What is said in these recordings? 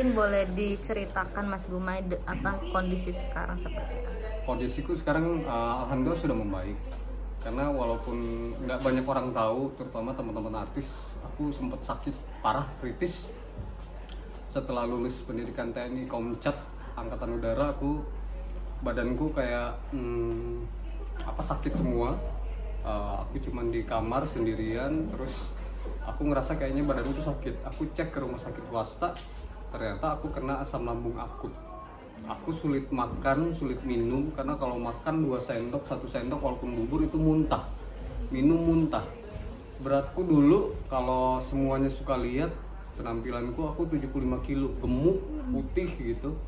mungkin boleh diceritakan Mas Gumai kondisi sekarang seperti apa? Kondisiku sekarang alhamdulillah sudah membaik. Karena walaupun nggak banyak orang tahu, terutama teman-teman artis, aku sempat sakit parah, kritis. Setelah lulus pendidikan TNI Komcat Angkatan Udara, badanku kayak sakit semua. Aku cuman di kamar sendirian, terus aku ngerasa kayaknya badanku tuh sakit. Aku cek ke rumah sakit swasta, ternyata aku kena asam lambung akut. Aku sulit makan, sulit minum, karena kalau makan 2 sendok, 1 sendok walaupun bubur itu muntah, minum muntah. Beratku dulu kalau semuanya suka lihat penampilanku, aku 75 kilo, gemuk, putih gitu.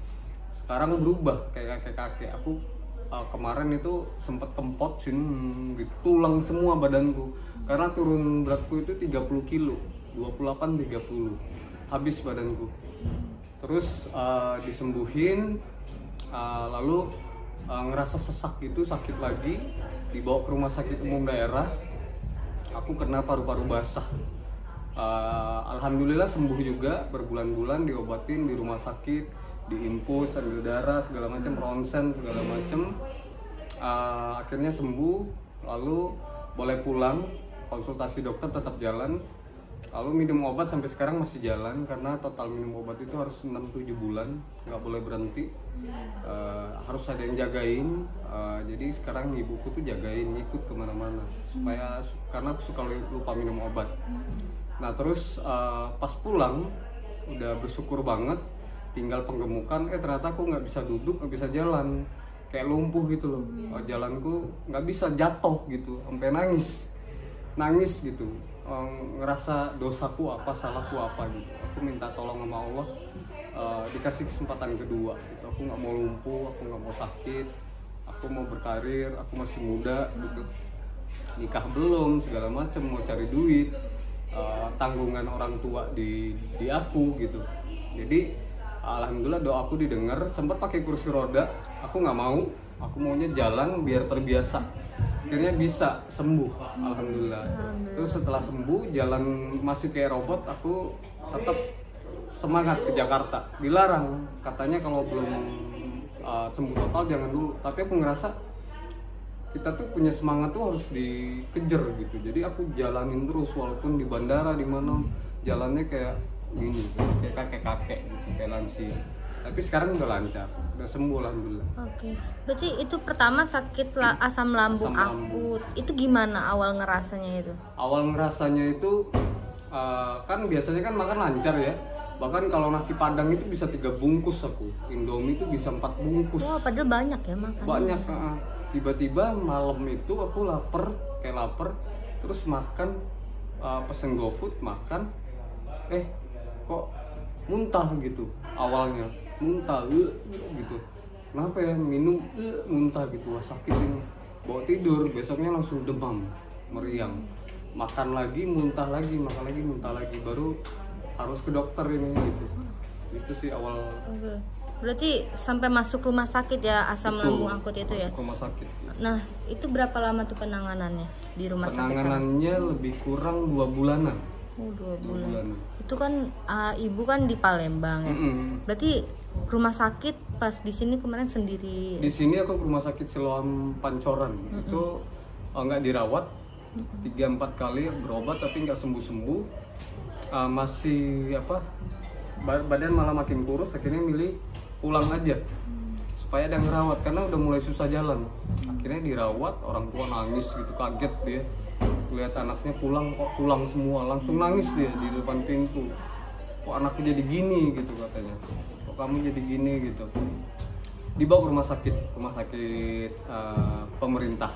Sekarang berubah kayak kakek-kakek. Aku kemarin itu sempat kempot sini, gitu, tulang semua badanku. Karena turun beratku itu 30 kilo, 28-30, habis badanku. Terus disembuhin, lalu ngerasa sesak gitu, sakit lagi, dibawa ke rumah sakit umum daerah. Aku kena paru-paru basah. Alhamdulillah sembuh juga, berbulan-bulan diobatin di rumah sakit, diinfus, ambil darah, segala macam, ronsen, segala macam. Akhirnya sembuh, lalu boleh pulang, konsultasi dokter tetap jalan. Lalu minum obat sampai sekarang masih jalan, karena total minum obat itu harus 6-7 bulan, nggak boleh berhenti. Harus ada yang jagain. Jadi sekarang ibuku tuh jagain, ikut kemana-mana, karena aku suka lupa minum obat. Nah terus pas pulang udah bersyukur banget, tinggal penggemukan. Ternyata aku nggak bisa duduk, nggak bisa jalan, kayak lumpuh gitu loh. Jalanku nggak bisa, jatuh gitu, sampai nangis gitu. Ngerasa dosaku apa, salahku apa gitu. Aku minta tolong sama Allah, dikasih kesempatan kedua gitu. Aku nggak mau lumpuh, aku nggak mau sakit, aku mau berkarir, aku masih muda gitu, nikah belum, segala macem, mau cari duit, tanggungan orang tua di aku gitu. Jadi alhamdulillah doaku didengar. Sempat pakai kursi roda, aku nggak mau, aku maunya jalan biar terbiasa. Akhirnya bisa sembuh, alhamdulillah. Terus setelah sembuh, jalan masih kayak robot, aku tetap semangat ke Jakarta. Dilarang, katanya kalau belum sembuh total jangan dulu. Tapi aku ngerasa kita tuh punya semangat tuh harus dikejar gitu. Jadi aku jalanin terus, walaupun di bandara, di mana jalannya kayak gini, kayak kakek-kakek gitu, kayak lansia. Tapi sekarang udah lancar, udah sembuh alhamdulillah. Oke. Berarti itu pertama sakit asam lambung akut. Itu gimana awal ngerasanya itu? Awal ngerasanya itu kan biasanya kan makan lancar ya. Bahkan kalau nasi padang itu bisa 3 bungkus aku. Indomie itu bisa 4 bungkus. Wah, padahal banyak ya makan. Banyak. Tiba-tiba malam itu aku lapar, terus makan, pesen GoFood makan. Kok muntah gitu awalnya. Muntah gitu, kenapa ya, minum muntah gitu, wah sakit ini, bawa tidur, besoknya langsung demam, meriang, makan lagi muntah lagi, makan lagi muntah lagi, baru harus ke dokter ini gitu. Itu sih awal. Oke. Berarti sampai masuk rumah sakit ya, asam lambung akut itu ya? Masuk rumah sakit. Nah itu berapa lama tuh penanganannya di rumah sakit? Penanganannya lebih kurang 2 bulanan. 2 bulan. Itu kan ibu kan di Palembang ya. Berarti rumah sakit pas di sini kemarin sendiri. Di sini aku ke rumah sakit Siloam Pancoran. Itu nggak dirawat, 3-4 kali berobat tapi nggak sembuh-sembuh. Masih badan malah makin kurus. Akhirnya milih pulang aja supaya ada yang ngerawat, karena udah mulai susah jalan. Akhirnya dirawat, orang tua nangis gitu, kaget dia lihat anaknya pulang, kok pulang semua, langsung nangis dia di depan pintu. Kok anaknya jadi gini gitu katanya, kok kamu jadi gini gitu. Dibawa ke rumah sakit pemerintah,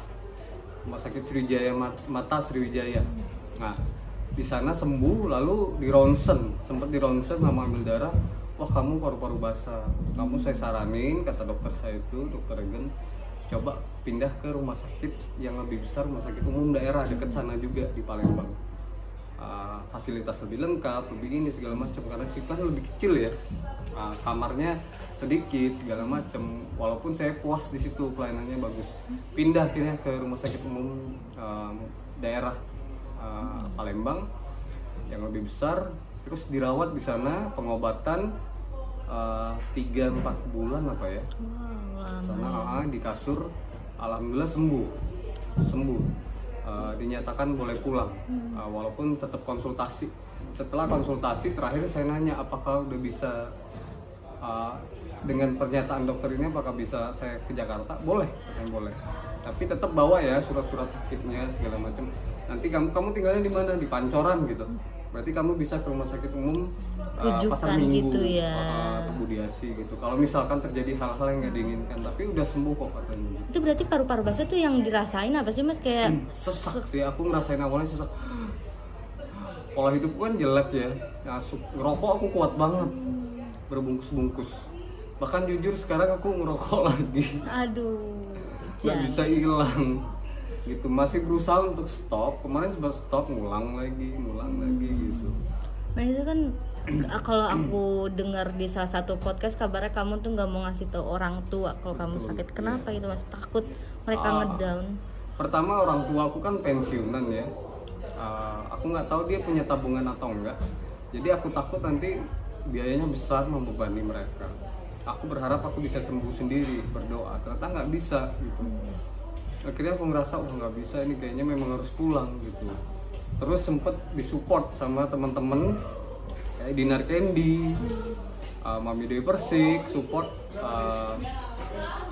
rumah sakit Sriwijaya Mata Sriwijaya. Nah di sana sembuh, lalu di ronsen, sempat di ronsen sama ambil darah. Wah kamu paru-paru basah, kamu saya saranin, kata dokter saya itu, dokter Regen, coba pindah ke rumah sakit yang lebih besar, rumah sakit umum daerah dekat sana juga di Palembang. Fasilitas lebih lengkap, lebih ini segala macam, karena sih kan lebih kecil ya, kamarnya sedikit segala macam. Walaupun saya puas di situ, pelayanannya bagus. Pindah akhirnya ke rumah sakit umum daerah Palembang yang lebih besar, terus dirawat di sana, pengobatan. 3-4 bulan apa ya. Sana di kasur, alhamdulillah sembuh. Dinyatakan boleh pulang, walaupun tetap konsultasi. Setelah konsultasi terakhir saya nanya apakah udah bisa, dengan pernyataan dokter ini apakah bisa saya ke Jakarta? Boleh, katanya boleh. Tapi tetap bawa ya surat-surat sakitnya segala macam. Nanti kamu tinggalnya di mana? Di Pancoran gitu. Berarti kamu bisa ke rumah sakit umum Pasar Minggu gitu ya. Atau Budiasi gitu. Kalau misalkan terjadi hal-hal yang nggak diinginkan, tapi udah sembuh kok katanya. Gitu. Itu berarti paru-paru basah tuh yang dirasain apa sih Mas, kayak sesak sih. Aku ngerasain awalnya sesak. Pola hidup kan jelek ya. Ngerokok aku kuat banget, berbungkus-bungkus. Bahkan jujur sekarang aku ngerokok lagi. Aduh, nggak bisa hilang gitu. Masih berusaha untuk stop. Kemarin sempat stop, ngulang lagi gitu. Nah itu kan kalau aku dengar di salah satu podcast kabarnya kamu tuh nggak mau ngasih tahu orang tua kalau kamu sakit. Kenapa gitu Mas? Takut mereka ngedown? Pertama orang tua aku kan pensiunan ya. Aku nggak tahu dia punya tabungan atau enggak. Jadi aku takut nanti biayanya besar membebani mereka. Aku berharap aku bisa sembuh sendiri, berdoa. Ternyata nggak bisa gitu. Akhirnya aku ngerasa nggak bisa, ini kayaknya memang harus pulang gitu. Terus sempet disupport sama teman-teman kayak Dinar Candy, Mami Dewi Persik, support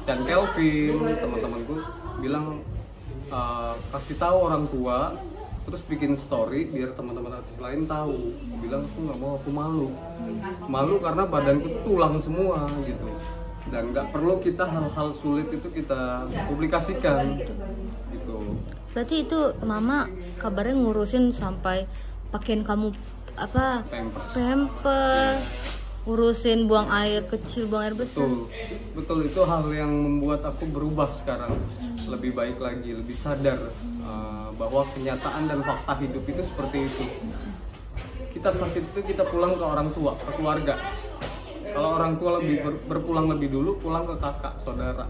Chan Kelvin, teman-temanku bilang kasih tahu orang tua, terus bikin story biar teman-teman artis lain tahu. Bilang aku nggak mau, aku malu karena badanku tulang semua gitu. Dan nggak perlu kita hal-hal sulit itu kita publikasikan gitu. Berarti itu mama kabarnya ngurusin sampai pakaian kamu apa, pampers, ngurusin buang air kecil, buang air besar. Betul, itu hal yang membuat aku berubah sekarang, lebih baik lagi, lebih sadar bahwa kenyataan dan fakta hidup itu seperti itu. Kita sakit itu kita pulang ke orang tua, ke keluarga. Kalau orang tua lebih berpulang lebih dulu, pulang ke kakak, saudara,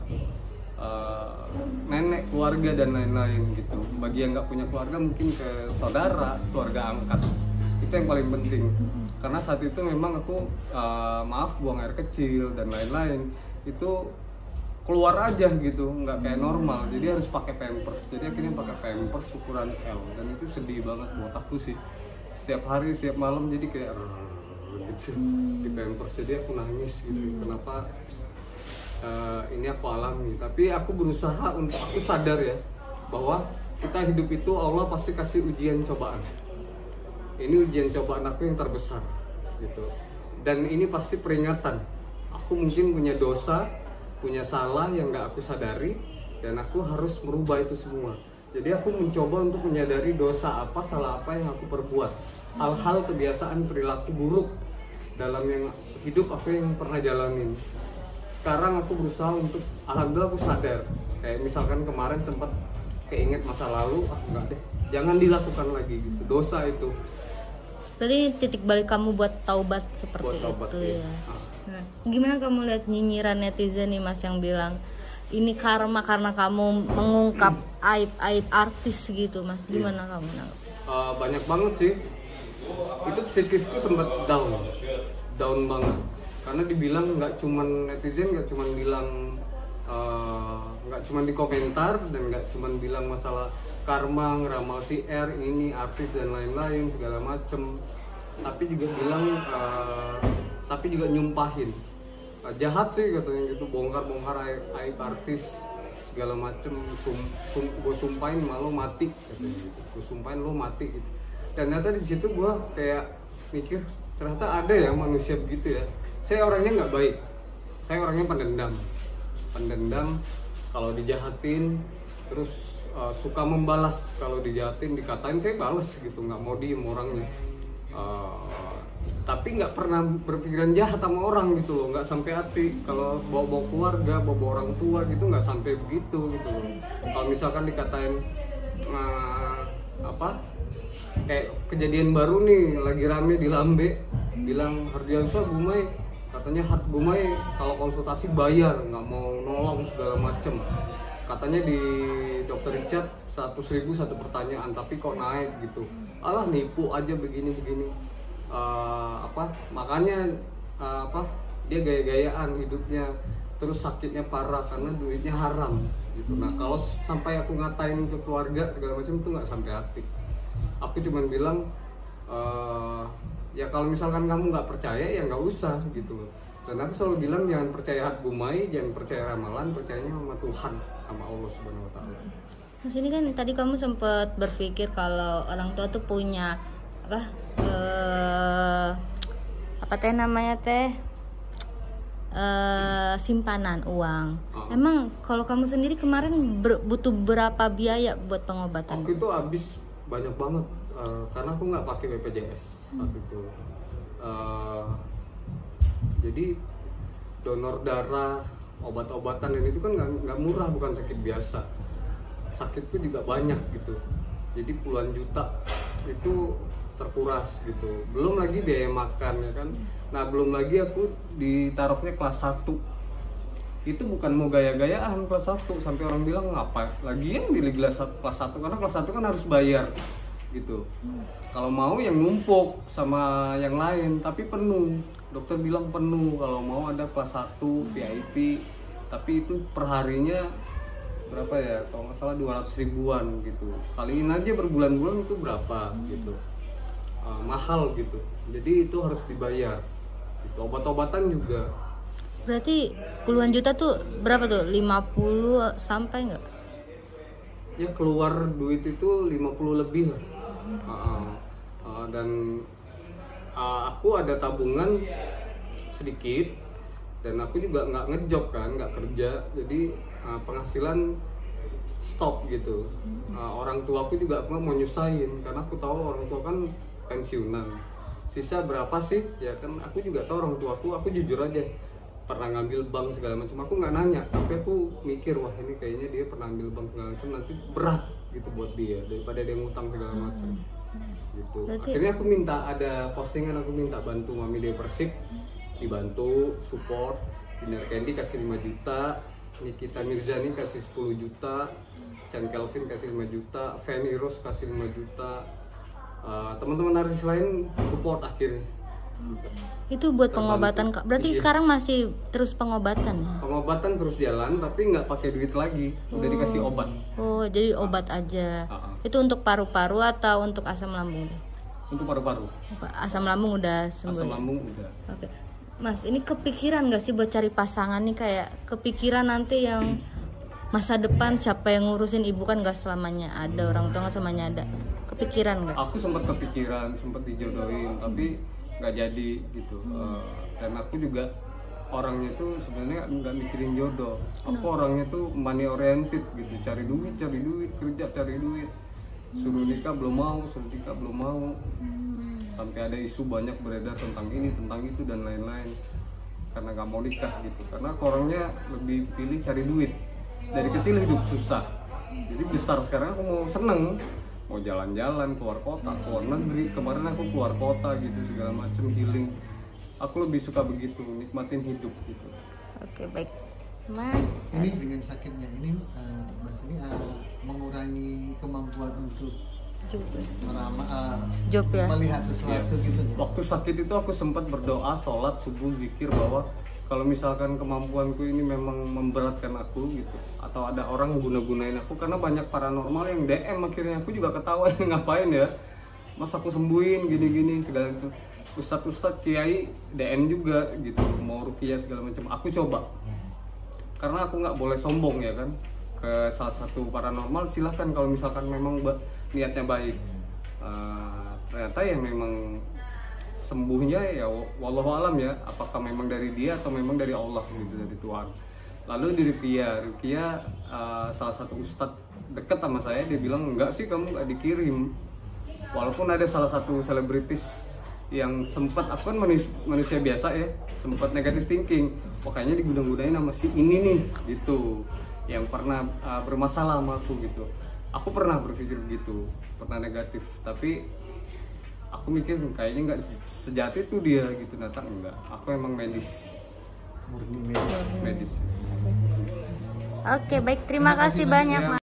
nenek, keluarga dan lain-lain gitu. Bagi yang nggak punya keluarga mungkin ke saudara, keluarga angkat. Itu yang paling penting. Karena saat itu memang aku buang air kecil dan lain-lain itu keluar aja gitu, nggak kayak normal. Jadi harus pakai pampers. Jadi akhirnya pakai pampers ukuran L, dan itu sedih banget buat aku sih. Setiap hari, setiap malam jadi kayak gitu di pampers. Jadi aku nangis gitu. Kenapa ini aku alami? Tapi aku berusaha untuk, aku sadar ya bahwa kita hidup itu Allah pasti kasih ujian cobaan. Ini ujian cobaan aku yang terbesar gitu. Dan ini pasti peringatan. Aku mungkin punya dosa, punya salah yang nggak aku sadari, dan aku harus merubah itu semua. Jadi aku mencoba untuk menyadari dosa apa, salah apa yang aku perbuat. Hal-hal kebiasaan perilaku buruk dalam yang hidup aku yang pernah jalanin. Sekarang aku berusaha untuk, alhamdulillah aku sadar. Kayak misalkan kemarin sempat keinget masa lalu, enggak deh, jangan dilakukan lagi gitu, dosa itu. Berarti titik balik kamu buat taubat seperti taubat, itu ya. Nah, gimana kamu lihat nyinyiran netizen nih Mas yang bilang ini karma karena kamu mengungkap aib-aib artis gitu Mas? Gimana kamu nangkep? Banyak banget sih. Itu psikisku sempat down banget. Karena dibilang nggak cuman netizen, nggak cuman bilang nggak cuman di komentar, dan nggak cuman bilang masalah karma, ngeramal si R, ini artis dan lain-lain segala macem, tapi juga bilang tapi juga nyumpahin jahat sih katanya gitu, bongkar aib artis segala macem. Gue sumpahin malu mati katanya gitu. Gue sumpahin lo mati gitu. Dan ternyata di situ gue kayak mikir, ternyata ada ya manusia begitu ya. Saya orangnya nggak baik, saya orangnya pendendam. Kalau dijahatin terus suka membalas, kalau dijahatin dikatain saya balas gitu, nggak mau diem orangnya. Tapi nggak pernah berpikiran jahat sama orang gitu loh, nggak sampai hati. Kalau bawa keluarga, bawa orang tua gitu nggak sampai begitu gitu loh. Kalau misalkan dikatain kayak kejadian baru nih lagi rame di Lambe, bilang Hardiansyah Gumai, katanya Gumai kalau konsultasi bayar, nggak mau nolong segala macem. Katanya di Dokter Richard 100.000 satu pertanyaan, tapi kok naik gitu. Alah nipu aja begini. Makanya dia gaya-gayaan hidupnya, terus sakitnya parah karena duitnya haram gitu. Nah kalau sampai aku ngatain ke keluarga segala macam itu nggak sampai hati. Aku cuma bilang ya kalau misalkan kamu nggak percaya ya nggak usah gitu loh. Dan aku selalu bilang jangan percaya hat bumai, jangan percaya ramalan, percayanya sama Tuhan, sama Allah Subhanahu Wa Taala. Mas, ini kan tadi kamu sempat berpikir kalau orang tua tuh punya apa teh namanya teh simpanan uang. Emang kalau kamu sendiri kemarin butuh berapa biaya buat pengobatan? Waktu itu habis banyak banget karena aku nggak pakai BPJS waktu itu. Jadi donor darah, obat-obatan dan itu kan nggak murah, bukan sakit biasa. Sakitku juga banyak gitu. Jadi puluhan juta itu terkuras gitu. Belum lagi biaya makan ya kan. Nah belum lagi aku ditaruhnya kelas 1. Itu bukan mau gaya-gayaan kelas 1, sampai orang bilang ngapa lagian pilih kelas 1, karena kelas 1 kan harus bayar gitu. Kalau mau yang numpuk sama yang lain, tapi penuh. Dokter bilang penuh. Kalau mau ada kelas 1 VIP, tapi itu perharinya berapa ya? Kalau nggak salah 200 ribuan gitu. Kaliin aja berbulan-bulan itu berapa gitu. Mahal gitu. Jadi itu harus dibayar. Itu obat-obatan juga. Berarti puluhan juta tuh berapa tuh? 50 sampai nggak? Ya keluar duit itu 50 lebih lah. Dan aku ada tabungan sedikit, dan aku juga nggak ngejob kan, nggak kerja, jadi penghasilan stop gitu. Orang tua aku juga aku mau nyusahin karena aku tahu orang tua kan pensiunan, sisa berapa sih ya kan. Aku juga tahu orang tua aku jujur aja pernah ngambil bank segala macam. Aku nggak nanya, tapi aku mikir wah ini kayaknya dia pernah ambil bank segala macam, nanti berat gitu buat dia daripada dia ngutang segala macam gitu. Akhirnya aku minta, ada postingan, aku minta bantu Mami Dewi Persik, dibantu support. Dinar Candy kasih 5 juta, Nikita Mirzani kasih 10 juta, Chan Kelvin kasih 5 juta, Fanny Rose kasih 5 juta, teman-teman artis lain support akhirnya. Itu buat pengobatan Kak. Berarti sekarang masih terus pengobatan? Pengobatan terus jalan, tapi nggak pakai duit lagi, udah dikasih obat. Oh, jadi obat aja. Itu untuk paru-paru atau untuk asam lambung? Untuk paru-paru. Asam lambung udah sembuh. Asam lambung udah. Oke. Mas, ini kepikiran nggak sih buat cari pasangan nih, kayak kepikiran nanti yang masa depan siapa yang ngurusin ibu, kan nggak selamanya ada, orang tua nggak selamanya ada. Kepikiran nggak? Aku sempat kepikiran, sempat dijodohin, tapi nggak jadi gitu. Dan aku juga orangnya tuh sebenarnya nggak mikirin jodoh. Aku orangnya tuh money oriented gitu, cari duit, kerja cari duit. Suruh nikah belum mau, sampai ada isu banyak beredar tentang ini, tentang itu dan lain-lain, karena nggak mau nikah gitu. Karena aku orangnya lebih pilih cari duit. Dari kecil hidup susah, jadi besar sekarang aku mau seneng, mau jalan-jalan keluar kota, keluar negeri. Kemarin aku keluar kota gitu, segala macem healing. Aku lebih suka begitu, nikmatin hidup gitu. Oke, baik. Mas, ini dengan sakitnya ini Mas ini mengurangi kemampuan untuk job ya? Melihat sesuatu gitu. Waktu sakit itu aku sempat berdoa, sholat subuh, zikir bahwa kalau misalkan kemampuanku ini memang memberatkan aku gitu, atau ada orang guna-gunain aku, karena banyak paranormal yang DM akhirnya. Aku juga ketawa ngapain ya, mas aku sembuhin gini-gini segala itu. Ustadz kiai DM juga gitu, mau ruqyah segala macam. Aku coba, karena aku nggak boleh sombong ya kan, ke salah satu paranormal. Silahkan kalau misalkan memang niatnya baik. Ternyata ya memang sembuhnya ya wallahu alam ya, apakah memang dari dia atau memang dari Allah gitu, dari Tuhan. Lalu di ruqyah salah satu ustadz dekat sama saya, dia bilang enggak sih kamu nggak dikirim. Walaupun ada salah satu selebritis yang sempat, aku kan manusia biasa ya, sempat negative thinking, kayaknya diguna-gunain sama si ini nih gitu, yang pernah bermasalah sama aku gitu. Aku pernah berpikir begitu, pernah negatif, tapi aku mikir kayaknya nggak sejati itu dia gitu. Ternyata enggak, aku emang medis, murni medis. Oke, baik, terima kasih banyak Mas.